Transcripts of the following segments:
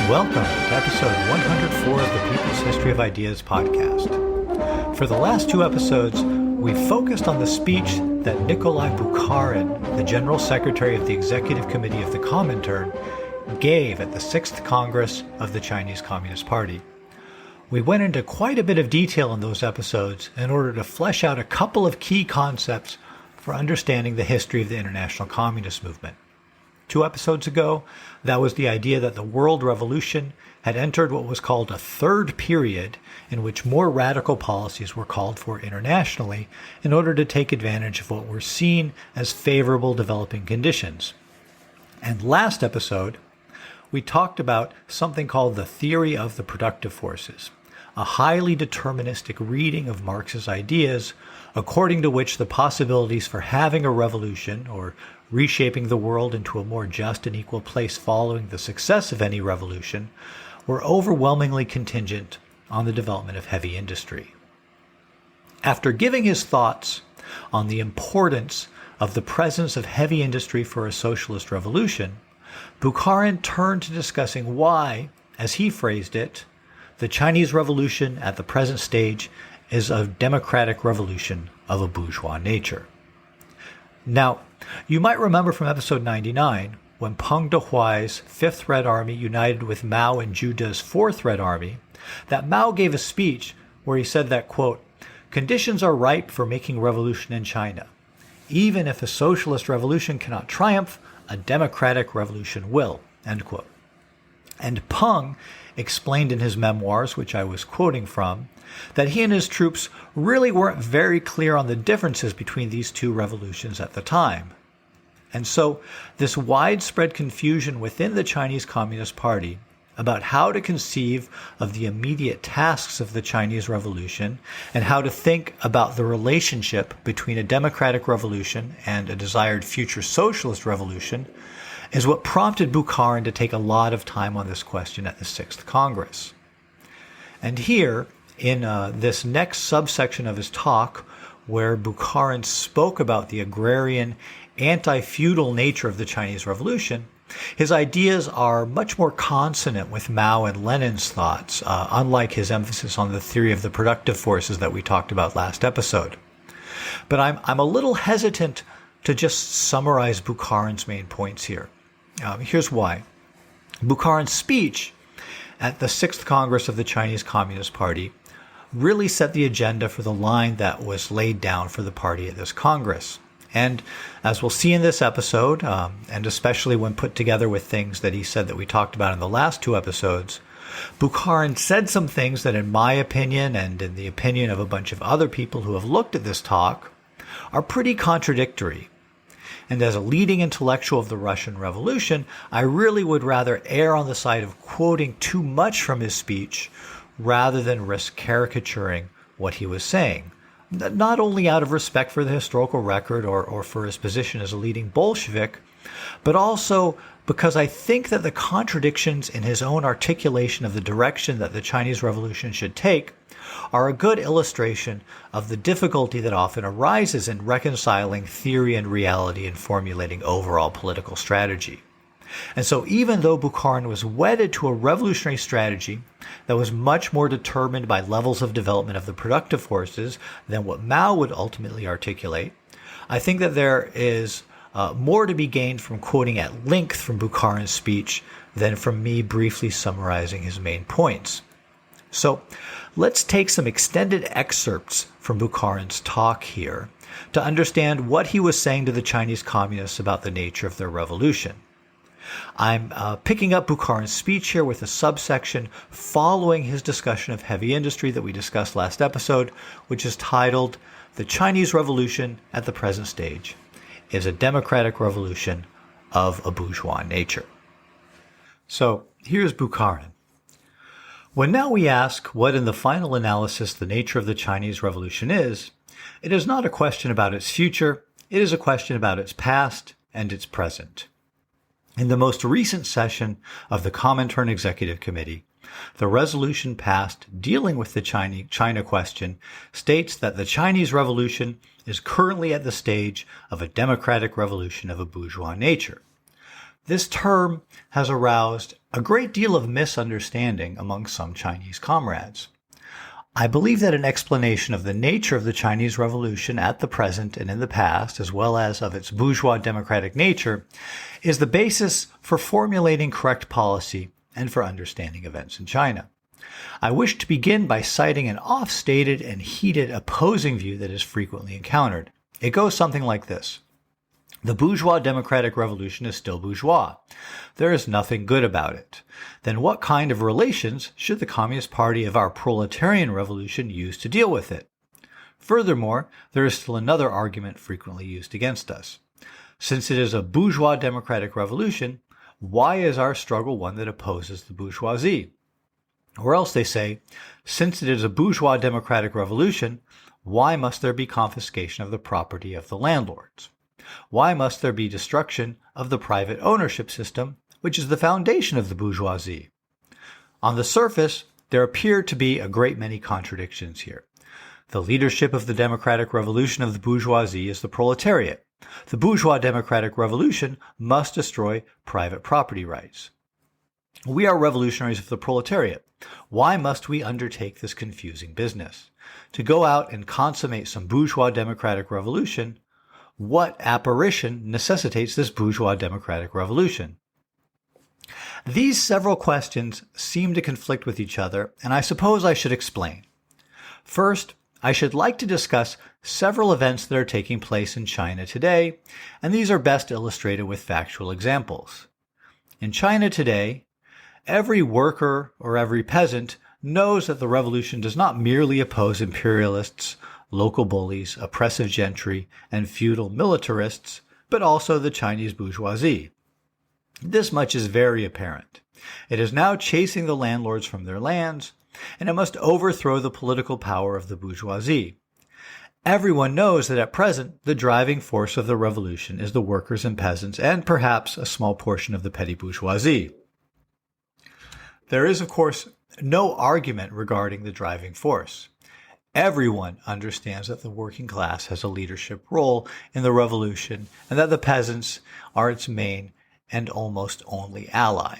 Welcome to episode 104 of the People's History of Ideas podcast. For the last two episodes, we focused on the speech that Nikolai Bukharin, the General Secretary of the Executive Committee of the Comintern, gave at the 6th Congress of the Chinese Communist Party. We went into quite a bit of detail in those episodes in order to flesh out a couple of key concepts for understanding the history of the international communist movement. 2 episodes ago, that was the idea that the world revolution had entered what was called a third period in which more radical policies were called for internationally in order to take advantage of what were seen as favorable developing conditions. And last episode, we talked about something called the theory of the productive forces, a highly deterministic reading of Marx's ideas, according to which the possibilities for having a revolution or reshaping the world into a more just and equal place following the success of any revolution were overwhelmingly contingent on the development of heavy industry. After giving his thoughts on the importance of the presence of heavy industry for a socialist revolution, Bukharin turned to discussing why, as he phrased it, the Chinese Revolution at the present stage is a democratic revolution of a bourgeois nature. Now, you might remember from episode 99, when Peng Dehuai's 5th Red Army united with Mao and Zhuge's 4th Red Army, that Mao gave a speech where he said that, quote, "Conditions are ripe for making revolution in China. Even if a socialist revolution cannot triumph, a democratic revolution will," end quote. And Peng explained in his memoirs, which I was quoting from, that he and his troops really weren't very clear on the differences between these two revolutions at the time. And so this widespread confusion within the Chinese Communist Party about how to conceive of the immediate tasks of the Chinese Revolution and how to think about the relationship between a democratic revolution and a desired future socialist revolution is what prompted Bukharin to take a lot of time on this question at the 6th Congress. And here, in this next subsection of his talk, where Bukharin spoke about the agrarian, anti-feudal nature of the Chinese Revolution, his ideas are much more consonant with Mao and Lenin's thoughts, unlike his emphasis on the theory of the productive forces that we talked about last episode. But I'm a little hesitant to just summarize Bukharin's main points here. Here's why. Bukharin's speech at the 6th Congress of the Chinese Communist Party really set the agenda for the line that was laid down for the party at this Congress. And as we'll see in this episode, and especially when put together with things that he said that we talked about in the last 2 episodes, Bukharin said some things that, in my opinion, and in the opinion of a bunch of other people who have looked at this talk, are pretty contradictory. And as a leading intellectual of the Russian Revolution, I really would rather err on the side of quoting too much from his speech rather than risk caricaturing what he was saying, not only out of respect for the historical record or for his position as a leading Bolshevik, but also because I think that the contradictions in his own articulation of the direction that the Chinese Revolution should take are a good illustration of the difficulty that often arises in reconciling theory and reality and formulating overall political strategy. And so even though Bukharin was wedded to a revolutionary strategy that was much more determined by levels of development of the productive forces than what Mao would ultimately articulate, I think that there is more to be gained from quoting at length from Bukharin's speech than from me briefly summarizing his main points. So let's take some extended excerpts from Bukharin's talk here to understand what he was saying to the Chinese communists about the nature of their revolution. I'm picking up Bukharin's speech here with a subsection following his discussion of heavy industry that we discussed last episode, which is titled, "The Chinese Revolution at the Present Stage is a Democratic Revolution of a Bourgeois Nature." So here's Bukharin. When now we ask what in the final analysis the nature of the Chinese Revolution is, it is not a question about its future, it is a question about its past and its present. In the most recent session of the Comintern Executive Committee, the resolution passed dealing with the China question states that the Chinese Revolution is currently at the stage of a democratic revolution of a bourgeois nature. This term has aroused a great deal of misunderstanding among some Chinese comrades. I believe that an explanation of the nature of the Chinese Revolution at the present and in the past, as well as of its bourgeois democratic nature, is the basis for formulating correct policy and for understanding events in China. I wish to begin by citing an oft-stated and heated opposing view that is frequently encountered. It goes something like this. The bourgeois democratic revolution is still bourgeois. There is nothing good about it. Then what kind of relations should the Communist Party of our proletarian revolution use to deal with it? Furthermore, there is still another argument frequently used against us. Since it is a bourgeois democratic revolution, why is our struggle one that opposes the bourgeoisie? Or else they say, since it is a bourgeois democratic revolution, why must there be confiscation of the property of the landlords? Why must there be destruction of the private ownership system, which is the foundation of the bourgeoisie? On the surface, there appear to be a great many contradictions here. The leadership of the democratic revolution of the bourgeoisie is the proletariat. The bourgeois democratic revolution must destroy private property rights. We are revolutionaries of the proletariat. Why must we undertake this confusing business? To go out and consummate some bourgeois democratic revolution, what apparition necessitates this bourgeois democratic revolution? These several questions seem to conflict with each other, and I suppose I should explain. First, I should like to discuss several events that are taking place in China today, and these are best illustrated with factual examples. In China today, every worker or every peasant knows that the revolution does not merely oppose imperialists, local bullies, oppressive gentry, and feudal militarists, but also the Chinese bourgeoisie. This much is very apparent. It is now chasing the landlords from their lands, and it must overthrow the political power of the bourgeoisie. Everyone knows that at present the driving force of the revolution is the workers and peasants, and perhaps a small portion of the petty bourgeoisie. There is, of course, no argument regarding the driving force. Everyone understands that the working class has a leadership role in the revolution and that the peasants are its main and almost only ally.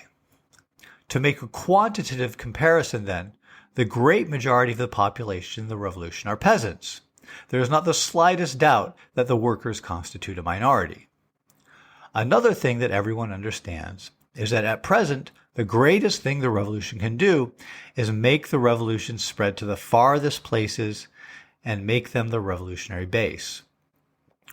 To make a quantitative comparison, then, the great majority of the population in the revolution are peasants. There is not the slightest doubt that the workers constitute a minority. Another thing that everyone understands is that at present, the greatest thing the revolution can do is make the revolution spread to the farthest places and make them the revolutionary base.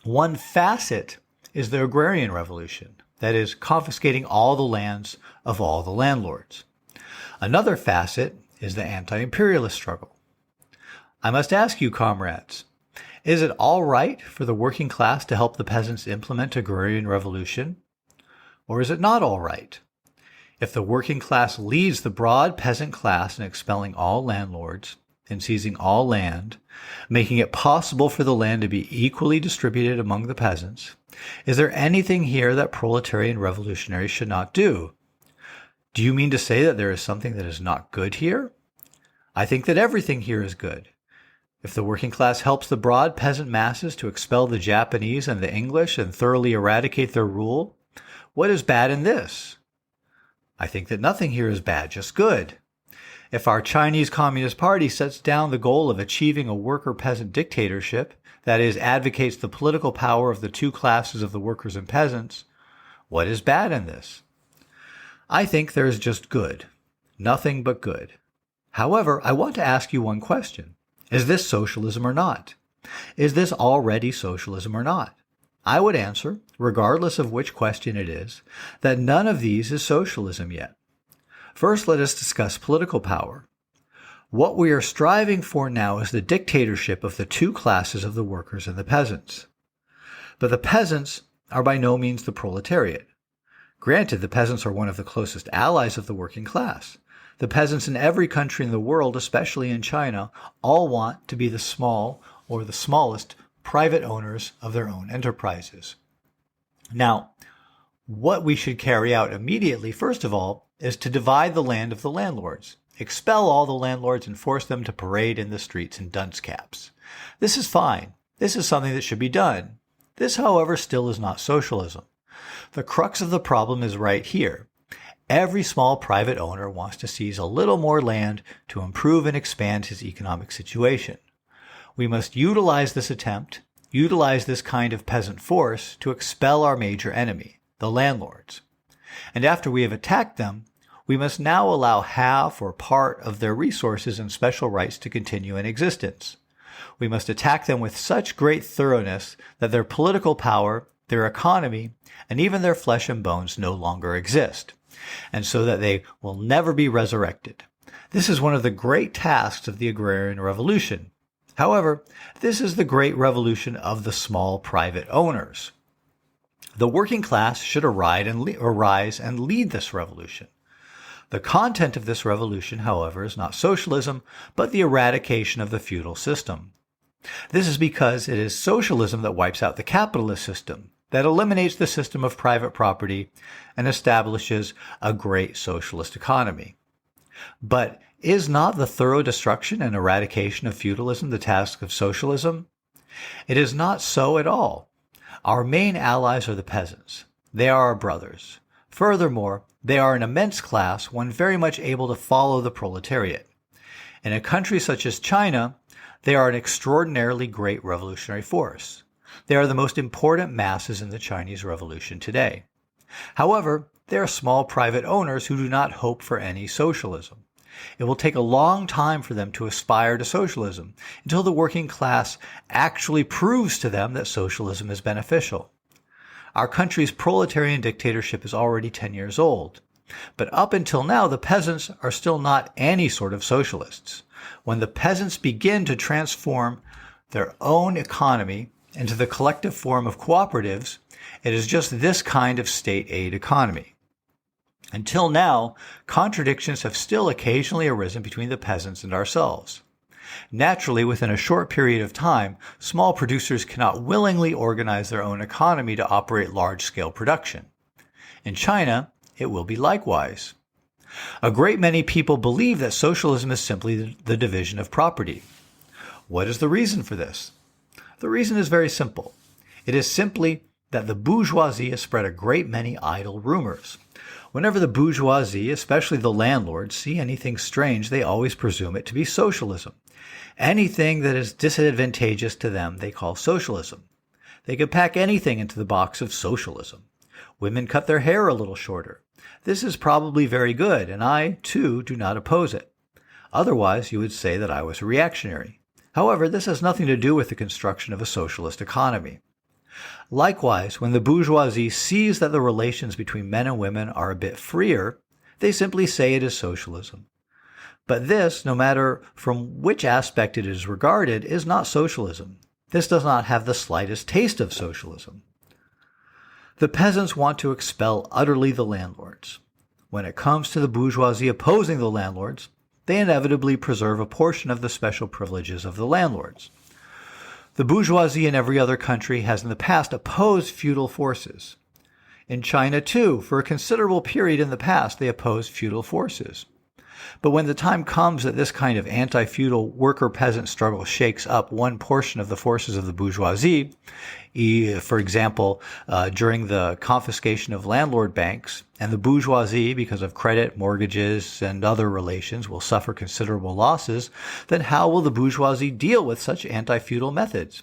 One facet is the agrarian revolution, that is, confiscating all the lands of all the landlords. Another facet is the anti-imperialist struggle. I must ask you, comrades, is it all right for the working class to help the peasants implement agrarian revolution? Or is it not all right? If the working class leads the broad peasant class in expelling all landlords and seizing all land, making it possible for the land to be equally distributed among the peasants, is there anything here that proletarian revolutionaries should not do? Do you mean to say that there is something that is not good here? I think that everything here is good. If the working class helps the broad peasant masses to expel the Japanese and the English and thoroughly eradicate their rule, what is bad in this? I think that nothing here is bad, just good. If our Chinese Communist Party sets down the goal of achieving a worker-peasant dictatorship, that is, advocates the political power of the two classes of the workers and peasants, what is bad in this? I think there is just good. Nothing but good. However, I want to ask you one question. Is this socialism or not? Is this already socialism or not? I would answer, regardless of which question it is, that none of these is socialism yet. First, let us discuss political power. What we are striving for now is the dictatorship of the two classes of the workers and the peasants. But the peasants are by no means the proletariat. Granted, the peasants are one of the closest allies of the working class. The peasants in every country in the world, especially in China, all want to be the small or the smallest private owners of their own enterprises. Now, what we should carry out immediately, first of all, is to divide the land of the landlords. Expel all the landlords and force them to parade in the streets in dunce caps. This is fine. This is something that should be done. This, however, still is not socialism. The crux of the problem is right here. Every small private owner wants to seize a little more land to improve and expand his economic situation. We must utilize this kind of peasant force to expel our major enemy, the landlords. And after we have attacked them, we must now allow half or part of their resources and special rights to continue in existence. We must attack them with such great thoroughness that their political power, their economy, and even their flesh and bones no longer exist, and so that they will never be resurrected. This is one of the great tasks of the agrarian revolution. However, this is the great revolution of the small private owners. The working class should arise and lead this revolution. The content of this revolution, however, is not socialism, but the eradication of the feudal system. This is because it is socialism that wipes out the capitalist system, that eliminates the system of private property, and establishes a great socialist economy. But is not the thorough destruction and eradication of feudalism the task of socialism? It is not so at all. Our main allies are the peasants. They are our brothers. Furthermore, they are an immense class, one very much able to follow the proletariat. In a country such as China, they are an extraordinarily great revolutionary force. They are the most important masses in the Chinese Revolution today. However, they are small private owners who do not hope for any socialism. It will take a long time for them to aspire to socialism until the working class actually proves to them that socialism is beneficial. Our country's proletarian dictatorship is already 10 years old. But up until now, the peasants are still not any sort of socialists. When the peasants begin to transform their own economy into the collective form of cooperatives, it is just this kind of state aid economy. Until now, contradictions have still occasionally arisen between the peasants and ourselves. Naturally, within a short period of time, small producers cannot willingly organize their own economy to operate large-scale production. In China, it will be likewise. A great many people believe that socialism is simply the division of property. What is the reason for this? The reason is very simple. It is simply that the bourgeoisie has spread a great many idle rumors. Whenever the bourgeoisie, especially the landlords, see anything strange, they always presume it to be socialism. Anything that is disadvantageous to them they call socialism. They could pack anything into the box of socialism. Women cut their hair a little shorter. This is probably very good, and I, too, do not oppose it. Otherwise, you would say that I was a reactionary. However, this has nothing to do with the construction of a socialist economy. Likewise, when the bourgeoisie sees that the relations between men and women are a bit freer, they simply say it is socialism. But this, no matter from which aspect it is regarded, is not socialism. This does not have the slightest taste of socialism. The peasants want to expel utterly the landlords. When it comes to the bourgeoisie opposing the landlords, they inevitably preserve a portion of the special privileges of the landlords. The bourgeoisie in every other country has in the past opposed feudal forces. In China, too, for a considerable period in the past, they opposed feudal forces. But when the time comes that this kind of anti-feudal worker-peasant struggle shakes up one portion of the forces of the bourgeoisie, for example, during the confiscation of landlord banks, and the bourgeoisie, because of credit, mortgages, and other relations, will suffer considerable losses, then how will the bourgeoisie deal with such anti-feudal methods?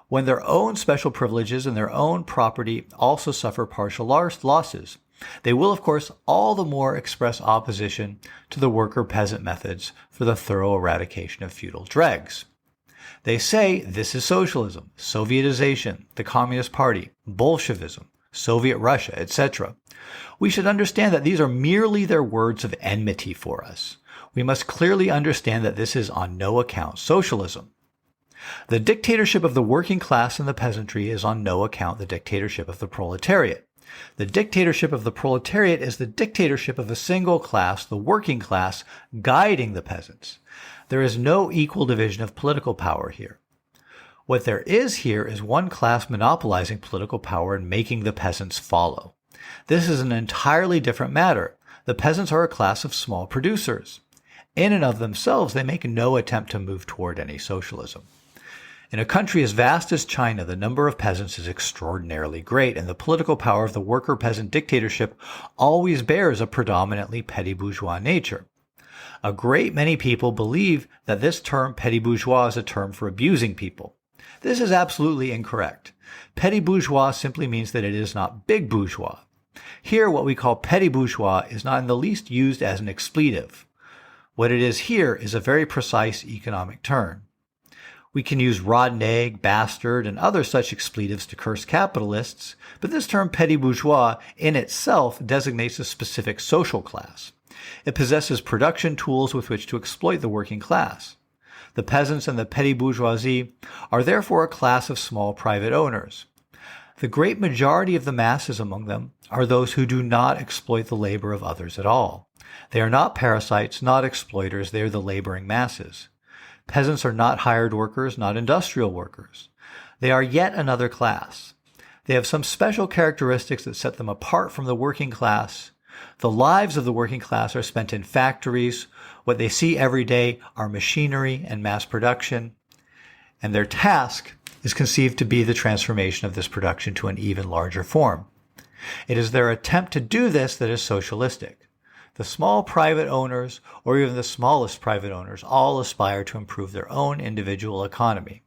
When their own special privileges and their own property also suffer partial losses, they will, of course, all the more express opposition to the worker-peasant methods for the thorough eradication of feudal dregs. They say this is socialism, Sovietization, the Communist Party, Bolshevism, Soviet Russia, etc. We should understand that these are merely their words of enmity for us. We must clearly understand that this is on no account socialism. The dictatorship of the working class and the peasantry is on no account the dictatorship of the proletariat. The dictatorship of the proletariat is the dictatorship of a single class, the working class, guiding the peasants. There is no equal division of political power here. What there is here is one class monopolizing political power and making the peasants follow. This is an entirely different matter. The peasants are a class of small producers. In and of themselves, they make no attempt to move toward any socialism. In a country as vast as China, the number of peasants is extraordinarily great, and the political power of the worker-peasant dictatorship always bears a predominantly petty bourgeois nature. A great many people believe that this term petty bourgeois is a term for abusing people. This is absolutely incorrect. Petty bourgeois simply means that it is not big bourgeois. Here, what we call petty bourgeois is not in the least used as an expletive. What it is here is a very precise economic term. We can use rotten egg, bastard, and other such expletives to curse capitalists, but this term petty bourgeois in itself designates a specific social class. It possesses production tools with which to exploit the working class. The peasants and the petty bourgeoisie are therefore a class of small private owners. The great majority of the masses among them are those who do not exploit the labor of others at all. They are not parasites, not exploiters, they are the laboring masses. Peasants are not hired workers, not industrial workers. They are yet another class. They have some special characteristics that set them apart from the working class. The lives of the working class are spent in factories. What they see every day are machinery and mass production. And their task is conceived to be the transformation of this production to an even larger form. It is their attempt to do this that is socialistic. The small private owners, or even the smallest private owners, all aspire to improve their own individual economy.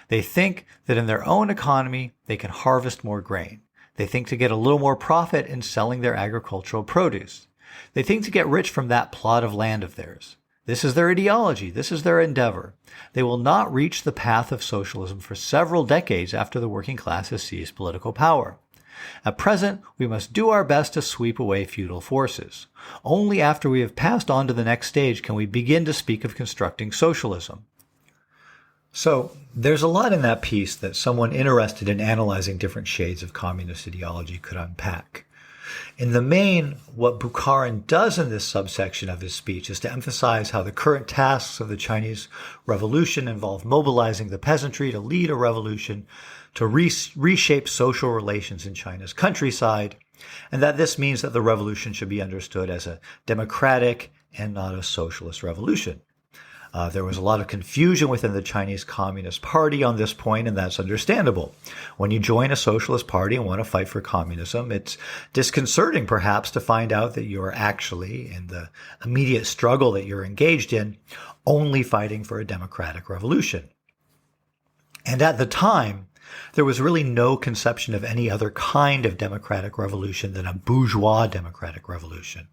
They think that in their own economy, they can harvest more grain. They think to get a little more profit in selling their agricultural produce. They think to get rich from that plot of land of theirs. This is their ideology. This is their endeavor. They will not reach the path of socialism for several decades after the working class has seized political power. At present, we must do our best to sweep away feudal forces. Only after we have passed on to the next stage can we begin to speak of constructing socialism. So, there's a lot in that piece that someone interested in analyzing different shades of communist ideology could unpack. In the main, what Bukharin does in this subsection of his speech is to emphasize how the current tasks of the Chinese Revolution involve mobilizing the peasantry to lead a revolution, to reshape social relations in China's countryside, and that this means that the revolution should be understood as a democratic and not a socialist revolution. There was a lot of confusion within the Chinese Communist Party on this point, and that's understandable. When you join a socialist party and want to fight for communism, it's disconcerting perhaps to find out that you're actually, in the immediate struggle that you're engaged in, only fighting for a democratic revolution. And at the time, there was really no conception of any other kind of democratic revolution than a bourgeois democratic revolution.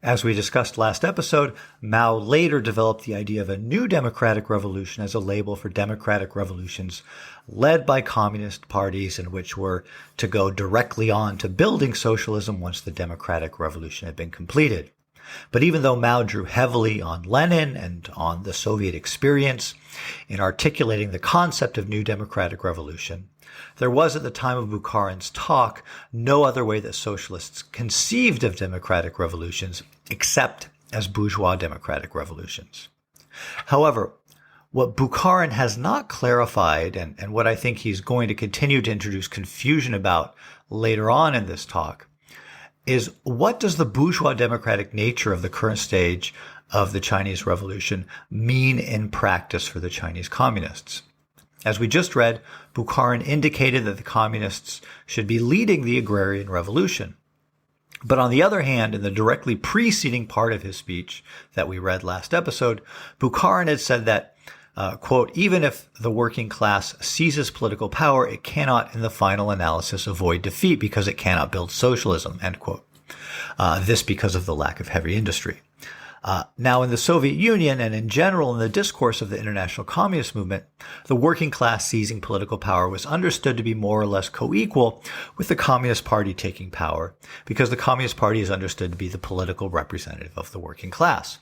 As we discussed last episode, Mao later developed the idea of a new democratic revolution as a label for democratic revolutions led by communist parties and which were to go directly on to building socialism once the democratic revolution had been completed. But even though Mao drew heavily on Lenin and on the Soviet experience in articulating the concept of new democratic revolution, there was at the time of Bukharin's talk no other way that socialists conceived of democratic revolutions except as bourgeois democratic revolutions. However, what Bukharin has not clarified, and what I think he's going to continue to introduce confusion about later on in this talk, is what does the bourgeois democratic nature of the current stage of the Chinese Revolution mean in practice for the Chinese communists? As we just read, Bukharin indicated that the communists should be leading the agrarian revolution. But on the other hand, in the directly preceding part of his speech that we read last episode, Bukharin had said that, quote, even if the working class seizes political power, it cannot, in the final analysis, avoid defeat because it cannot build socialism, end quote. This because of the lack of heavy industry. Now, in the Soviet Union and in general in the discourse of the international communist movement, the working class seizing political power was understood to be more or less co-equal with the Communist Party taking power, because the Communist Party is understood to be the political representative of the working class.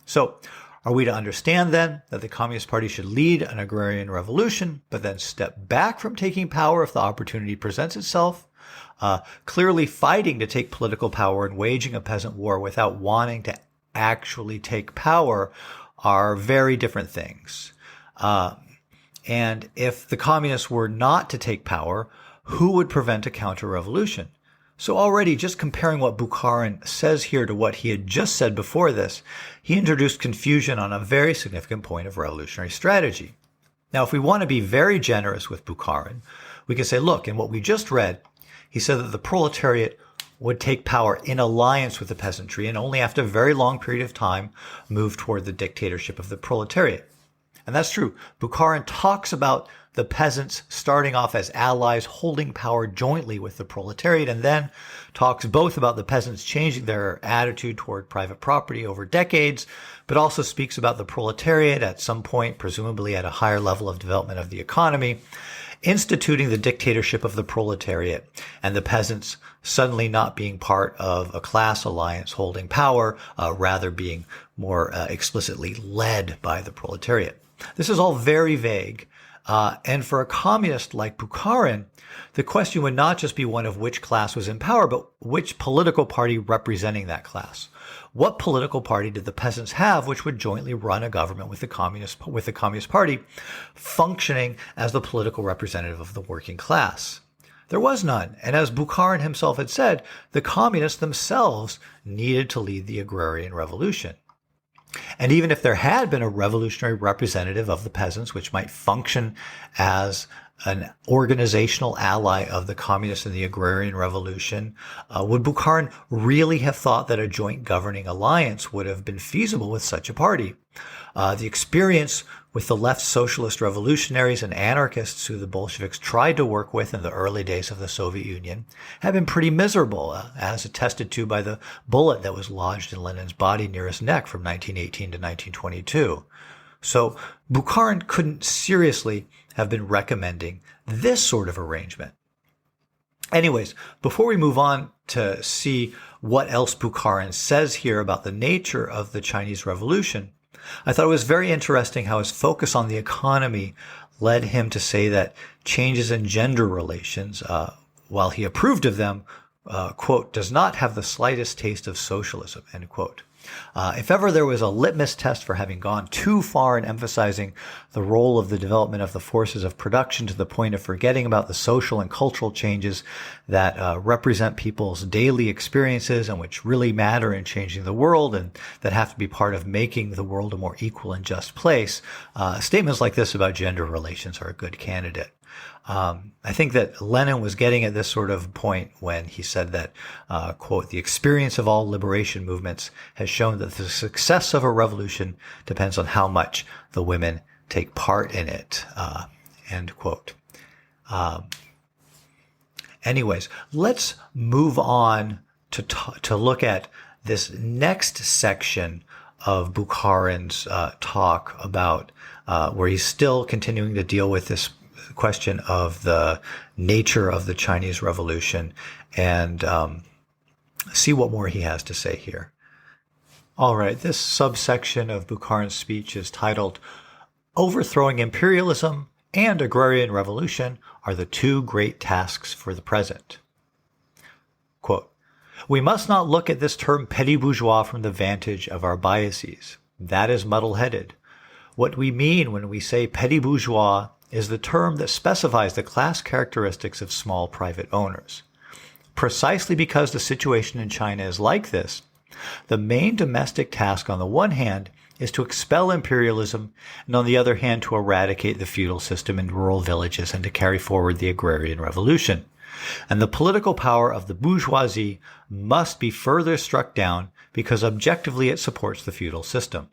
So, are we to understand then that the Communist Party should lead an agrarian revolution, but then step back from taking power if the opportunity presents itself? Clearly fighting to take political power and waging a peasant war without wanting to actually take power are very different things. And if the communists were not to take power, who would prevent a counter-revolution? So already, just comparing what Bukharin says here to what he had just said before this, he introduced confusion on a very significant point of revolutionary strategy. Now, if we want to be very generous with Bukharin, we can say, look, in what we just read, he said that the proletariat would take power in alliance with the peasantry and only after a very long period of time move toward the dictatorship of the proletariat. And that's true. Bukharin talks about the peasants starting off as allies holding power jointly with the proletariat, and then talks both about the peasants changing their attitude toward private property over decades, but also speaks about the proletariat at some point, presumably at a higher level of development of the economy, instituting the dictatorship of the proletariat, and the peasants suddenly not being part of a class alliance holding power, rather being more explicitly led by the proletariat. This is all very vague. And for a communist like Bukharin, the question would not just be one of which class was in power, but which political party representing that class. What political party did the peasants have which would jointly run a government with the Communist Party, functioning as the political representative of the working class? There was none. And as Bukharin himself had said, the communists themselves needed to lead the agrarian revolution. And even if there had been a revolutionary representative of the peasants, which might function as an organizational ally of the communists in the agrarian revolution, would Bukharin really have thought that a joint governing alliance would have been feasible with such a party? The experience with the left socialist revolutionaries and anarchists who the Bolsheviks tried to work with in the early days of the Soviet Union had been pretty miserable, as attested to by the bullet that was lodged in Lenin's body near his neck from 1918 to 1922. So Bukharin couldn't seriously have been recommending this sort of arrangement. Anyways, before we move on to see what else Bukharin says here about the nature of the Chinese Revolution, I thought it was very interesting how his focus on the economy led him to say that changes in gender relations, while he approved of them, quote, does not have the slightest taste of socialism, end quote. If ever there was a litmus test for having gone too far in emphasizing the role of the development of the forces of production to the point of forgetting about the social and cultural changes that represent people's daily experiences and which really matter in changing the world and that have to be part of making the world a more equal and just place, statements like this about gender relations are a good candidate. I think that Lenin was getting at this sort of point when he said that, quote, the experience of all liberation movements has shown that the success of a revolution depends on how much the women take part in it, end quote. Anyways, let's move on to look at this next section of Bukharin's talk about where he's still continuing to deal with this question of the nature of the Chinese Revolution and see what more he has to say here. All right, this subsection of Bukharin's speech is titled, Overthrowing Imperialism and Agrarian Revolution are the two great tasks for the present. Quote, we must not look at this term petit bourgeois from the vantage of our biases. That is muddle-headed. What we mean when we say petit bourgeois is the term that specifies the class characteristics of small private owners. Precisely because the situation in China is like this, the main domestic task on the one hand is to expel imperialism and on the other hand to eradicate the feudal system in rural villages and to carry forward the agrarian revolution. And the political power of the bourgeoisie must be further struck down because objectively it supports the feudal system.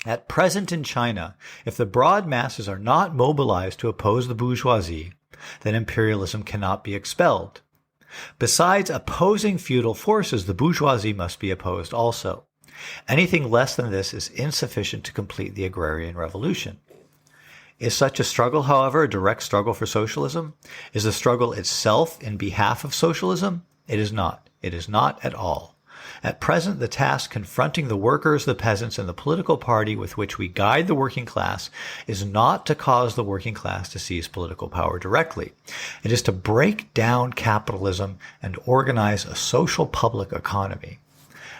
At present in China, if the broad masses are not mobilized to oppose the bourgeoisie, then imperialism cannot be expelled. Besides opposing feudal forces, the bourgeoisie must be opposed also. Anything less than this is insufficient to complete the agrarian revolution. Is such a struggle, however, a direct struggle for socialism? Is the struggle itself in behalf of socialism? It is not. It is not at all. At present, the task confronting the workers, the peasants, and the political party with which we guide the working class is not to cause the working class to seize political power directly. It is to break down capitalism and organize a social public economy.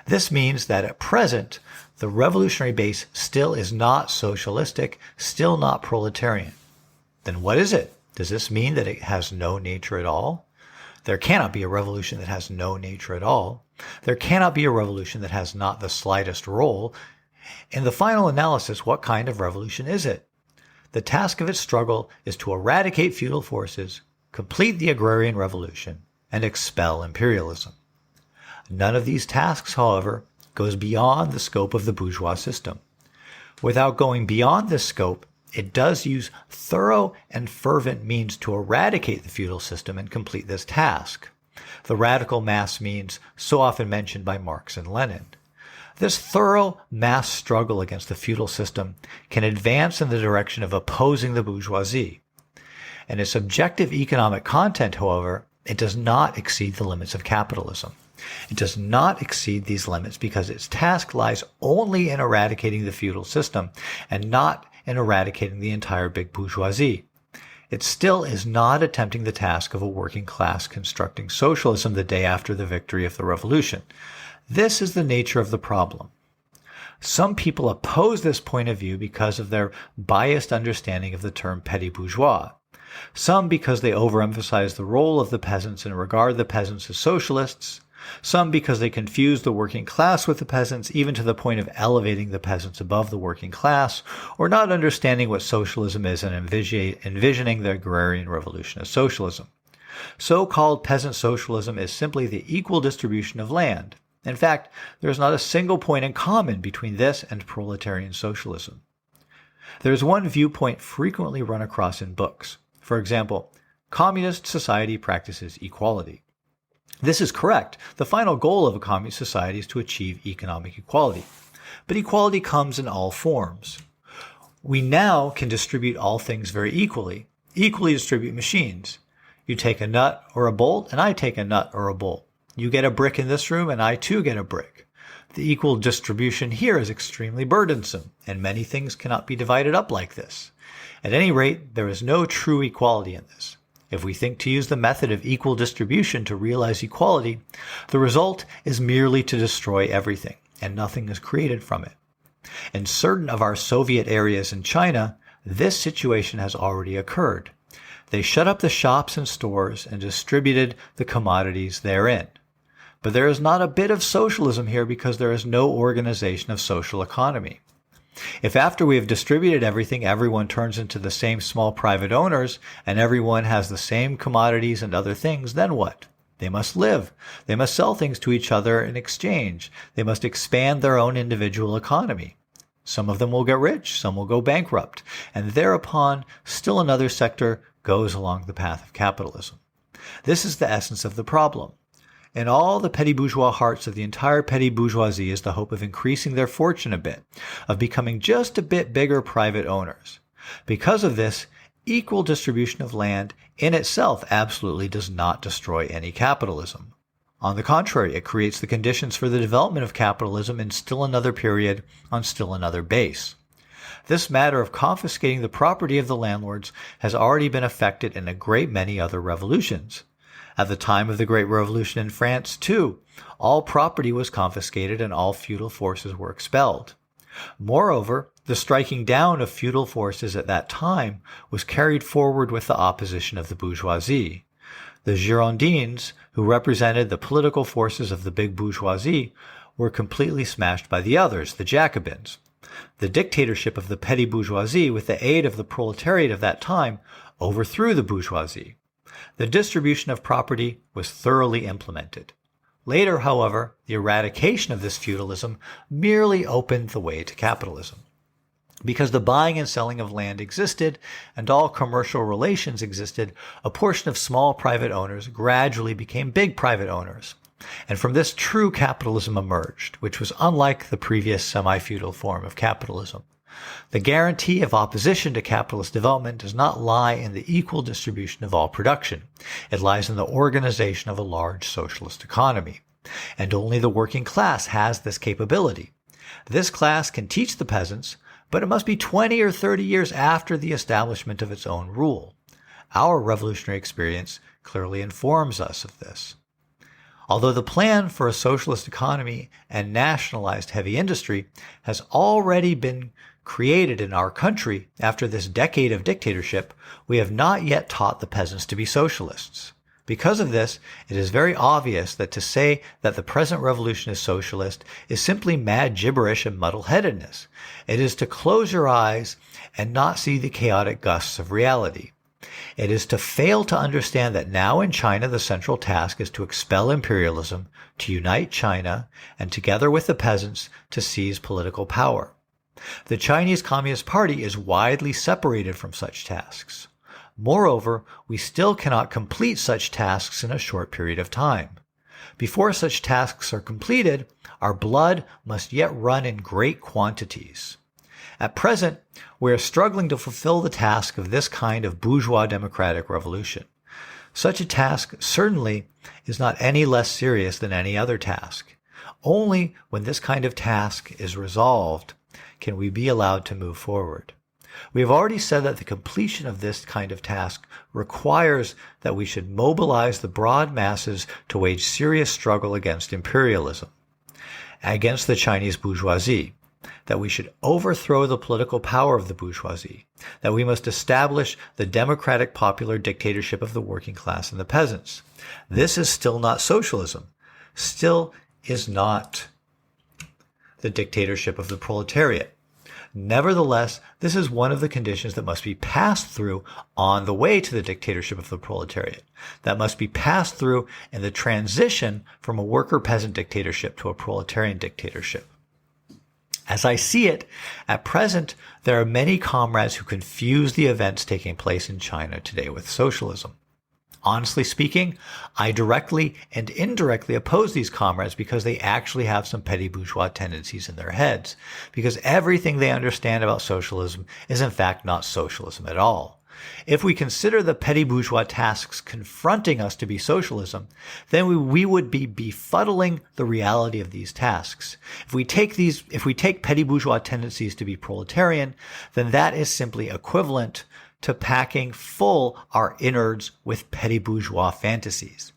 This means that at present, the revolutionary base still is not socialistic, still not proletarian. Then what is it? Does this mean that it has no nature at all? There cannot be a revolution that has no nature at all. There cannot be a revolution that has not the slightest role. In the final analysis, what kind of revolution is it? The task of its struggle is to eradicate feudal forces, complete the agrarian revolution, and expel imperialism. None of these tasks, however, goes beyond the scope of the bourgeois system. Without going beyond this scope, it does use thorough and fervent means to eradicate the feudal system and complete this task. The radical mass means so often mentioned by Marx and Lenin. This thorough mass struggle against the feudal system can advance in the direction of opposing the bourgeoisie. In its objective economic content, however, it does not exceed the limits of capitalism. It does not exceed these limits because its task lies only in eradicating the feudal system and not in eradicating the entire big bourgeoisie. It still is not attempting the task of a working class constructing socialism the day after the victory of the revolution. This is the nature of the problem. Some people oppose this point of view because of their biased understanding of the term petit bourgeois. Some because they overemphasize the role of the peasants and regard the peasants as socialists. Some because they confuse the working class with the peasants, even to the point of elevating the peasants above the working class, or not understanding what socialism is and envisioning the agrarian revolution as socialism. So-called peasant socialism is simply the equal distribution of land. In fact, there is not a single point in common between this and proletarian socialism. There is one viewpoint frequently run across in books. For example, communist society practices equality. This is correct. The final goal of a communist society is to achieve economic equality. But equality comes in all forms. We now can distribute all things very equally distribute machines. You take a nut or a bolt, and I take a nut or a bolt. You get a brick in this room, and I too get a brick. The equal distribution here is extremely burdensome, and many things cannot be divided up like this. At any rate, there is no true equality in this. If we think to use the method of equal distribution to realize equality, the result is merely to destroy everything, and nothing is created from it. In certain of our Soviet areas in China, this situation has already occurred. They shut up the shops and stores and distributed the commodities therein. But there is not a bit of socialism here because there is no organization of social economy. If after we have distributed everything, everyone turns into the same small private owners, and everyone has the same commodities and other things, then what? They must live. They must sell things to each other in exchange. They must expand their own individual economy. Some of them will get rich, some will go bankrupt, and thereupon still another sector goes along the path of capitalism. This is the essence of the problem. In all the petty bourgeois hearts of the entire petty bourgeoisie is the hope of increasing their fortune a bit, of becoming just a bit bigger private owners. Because of this, equal distribution of land in itself absolutely does not destroy any capitalism. On the contrary, it creates the conditions for the development of capitalism in still another period on still another base. This matter of confiscating the property of the landlords has already been effected in a great many other revolutions. At the time of the Great Revolution in France, too, all property was confiscated and all feudal forces were expelled. Moreover, the striking down of feudal forces at that time was carried forward with the opposition of the bourgeoisie. The Girondins, who represented the political forces of the big bourgeoisie, were completely smashed by the others, the Jacobins. The dictatorship of the petty bourgeoisie, with the aid of the proletariat of that time, overthrew the bourgeoisie. The distribution of property was thoroughly implemented. Later, however, the eradication of this feudalism merely opened the way to capitalism. Because the buying and selling of land existed, and all commercial relations existed, a portion of small private owners gradually became big private owners. And from this true capitalism emerged, which was unlike the previous semi-feudal form of capitalism. The guarantee of opposition to capitalist development does not lie in the equal distribution of all production. It lies in the organization of a large socialist economy. And only the working class has this capability. This class can teach the peasants, but it must be 20 or 30 years after the establishment of its own rule. Our revolutionary experience clearly informs us of this. Although the plan for a socialist economy and nationalized heavy industry has already been created in our country after this decade of dictatorship, we have not yet taught the peasants to be socialists. Because of this, it is very obvious that to say that the present revolution is socialist is simply mad gibberish and muddle-headedness. It is to close your eyes and not see the chaotic gusts of reality. It is to fail to understand that now in China the central task is to expel imperialism, to unite China, and together with the peasants to seize political power. The Chinese Communist Party is widely separated from such tasks. Moreover, we still cannot complete such tasks in a short period of time. Before such tasks are completed, our blood must yet run in great quantities. At present, we are struggling to fulfill the task of this kind of bourgeois democratic revolution. Such a task certainly is not any less serious than any other task. Only when this kind of task is resolved can we be allowed to move forward. We have already said that the completion of this kind of task requires that we should mobilize the broad masses to wage serious struggle against imperialism, against the Chinese bourgeoisie, that we should overthrow the political power of the bourgeoisie, that we must establish the democratic popular dictatorship of the working class and the peasants. This is still not socialism, still is not the dictatorship of the proletariat. Nevertheless, this is one of the conditions that must be passed through on the way to the dictatorship of the proletariat, that must be passed through in the transition from a worker-peasant dictatorship to a proletarian dictatorship. As I see it, at present, there are many comrades who confuse the events taking place in China today with socialism. Honestly speaking, I directly and indirectly oppose these comrades because they actually have some petty bourgeois tendencies in their heads, because everything they understand about socialism is in fact not socialism at all. If we consider the petty bourgeois tasks confronting us to be socialism, then we would be befuddling the reality of these tasks. If we take petty bourgeois tendencies to be proletarian, then that is simply equivalent to packing full our innards with petty bourgeois fantasies.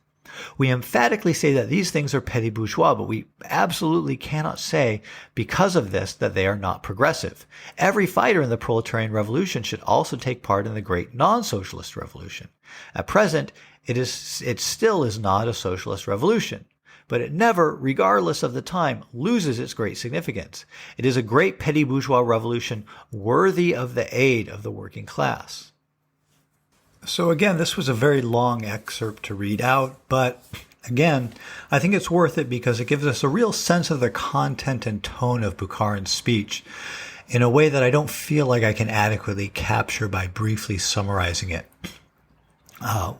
We emphatically say that these things are petty bourgeois, but we absolutely cannot say because of this that they are not progressive. Every fighter in the proletarian revolution should also take part in the great non-socialist revolution. At present, it still is not a socialist revolution, but it never, regardless of the time, loses its great significance. It is a great petty bourgeois revolution worthy of the aid of the working class. So again, this was a very long excerpt to read out, but again, I think it's worth it because it gives us a real sense of the content and tone of Bukharin's speech in a way that I don't feel like I can adequately capture by briefly summarizing it.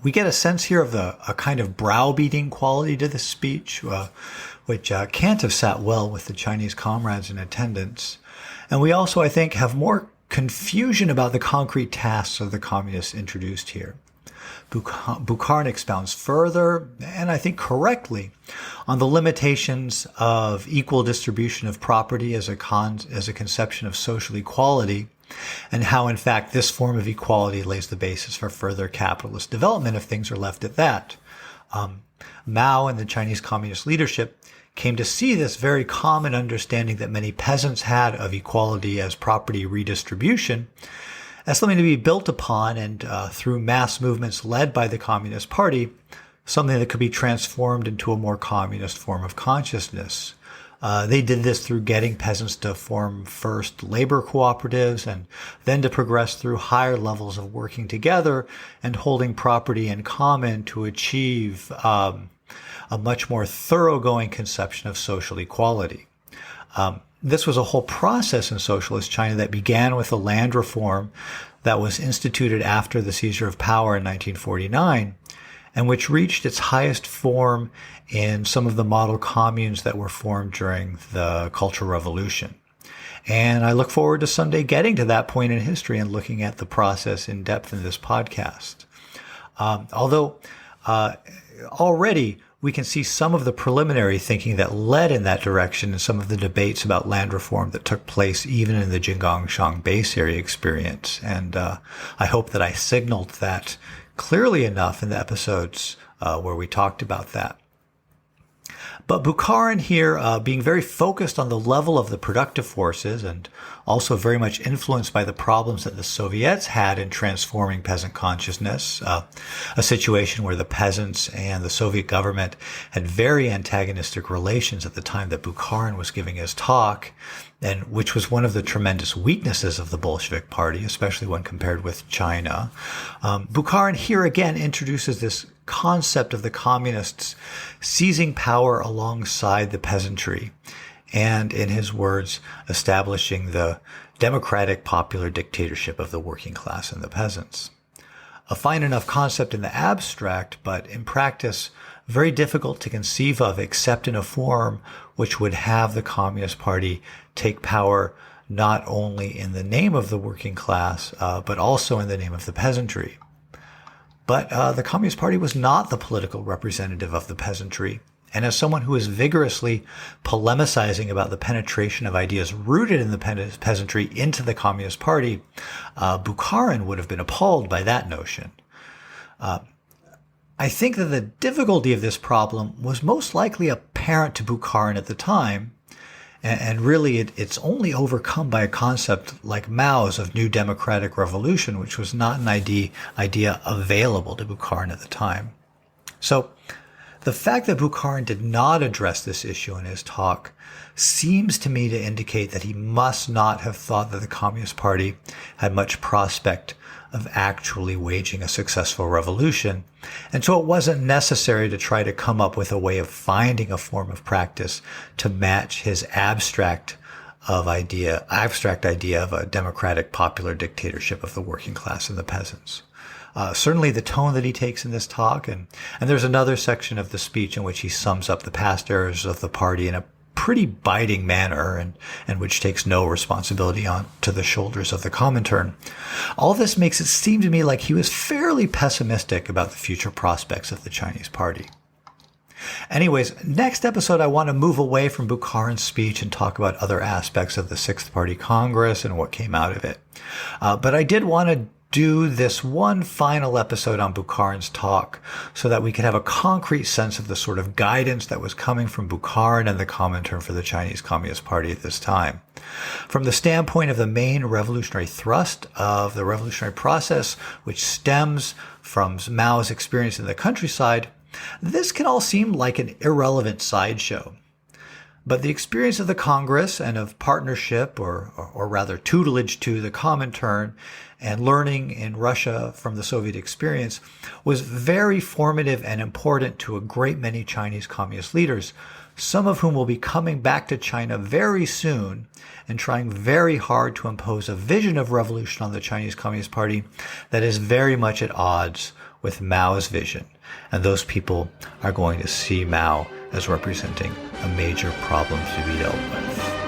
We get a sense here of a kind of browbeating quality to the speech, which can't have sat well with the Chinese comrades in attendance. And we also, I think, have more confusion about the concrete tasks of the communists introduced here. Bukharin expounds further, and I think correctly, on the limitations of equal distribution of property as a conception of social equality, and how, in fact, this form of equality lays the basis for further capitalist development if things are left at that. Mao and the Chinese communist leadership came to see this very common understanding that many peasants had of equality as property redistribution as something to be built upon and through mass movements led by the Communist Party, something that could be transformed into a more communist form of consciousness. They did this through getting peasants to form first labor cooperatives and then to progress through higher levels of working together and holding property in common to achieve a much more thoroughgoing conception of social equality. This was a whole process in socialist China that began with a land reform that was instituted after the seizure of power in 1949, and which reached its highest form in some of the model communes that were formed during the Cultural Revolution. And I look forward to someday getting to that point in history and looking at the process in depth in this podcast. Although already we can see some of the preliminary thinking that led in that direction in some of the debates about land reform that took place even in the Jinggang base area experience. And I hope that I signaled that clearly enough in the episodes where we talked about that. But Bukharin here, being very focused on the level of the productive forces and also very much influenced by the problems that the Soviets had in transforming peasant consciousness, a situation where the peasants and the Soviet government had very antagonistic relations at the time that Bukharin was giving his talk, and which was one of the tremendous weaknesses of the Bolshevik Party, especially when compared with China. Bukharin here again introduces this concept of the communists seizing power alongside the peasantry, and in his words, establishing the democratic popular dictatorship of the working class and the peasants. A fine enough concept in the abstract, but in practice, very difficult to conceive of except in a form which would have the Communist Party take power not only in the name of the working class, but also in the name of the peasantry. But the Communist Party was not the political representative of the peasantry. And as someone who is vigorously polemicizing about the penetration of ideas rooted in the peasantry into the Communist Party, Bukharin would have been appalled by that notion. I think that the difficulty of this problem was most likely apparent to Bukharin at the time, and really it's only overcome by a concept like Mao's of New Democratic Revolution, which was not an idea available to Bukharin at the time. So the fact that Bukharin did not address this issue in his talk seems to me to indicate that he must not have thought that the Communist Party had much prospect of actually waging a successful revolution, and so it wasn't necessary to try to come up with a way of finding a form of practice to match his abstract idea of a democratic popular dictatorship of the working class and the peasants. Certainly the tone that he takes in this talk, and there's another section of the speech in which he sums up the past errors of the party in a pretty biting manner, and which takes no responsibility onto the shoulders of the Comintern. All this makes it seem to me like he was fairly pessimistic about the future prospects of the Chinese party. Anyways, next episode I want to move away from Bukharin's speech and talk about other aspects of the Sixth Party Congress and what came out of it. But I did want to do this one final episode on Bukharin's talk so that we could have a concrete sense of the sort of guidance that was coming from Bukharin and the Comintern for the Chinese Communist Party at this time. From the standpoint of the main revolutionary thrust of the revolutionary process, which stems from Mao's experience in the countryside, this can all seem like an irrelevant sideshow. But the experience of the Congress and of partnership, or rather tutelage to the Comintern, and learning in Russia from the Soviet experience was very formative and important to a great many Chinese communist leaders, some of whom will be coming back to China very soon and trying very hard to impose a vision of revolution on the Chinese Communist Party that is very much at odds with Mao's vision. And those people are going to see Mao as representing a major problem to be dealt with.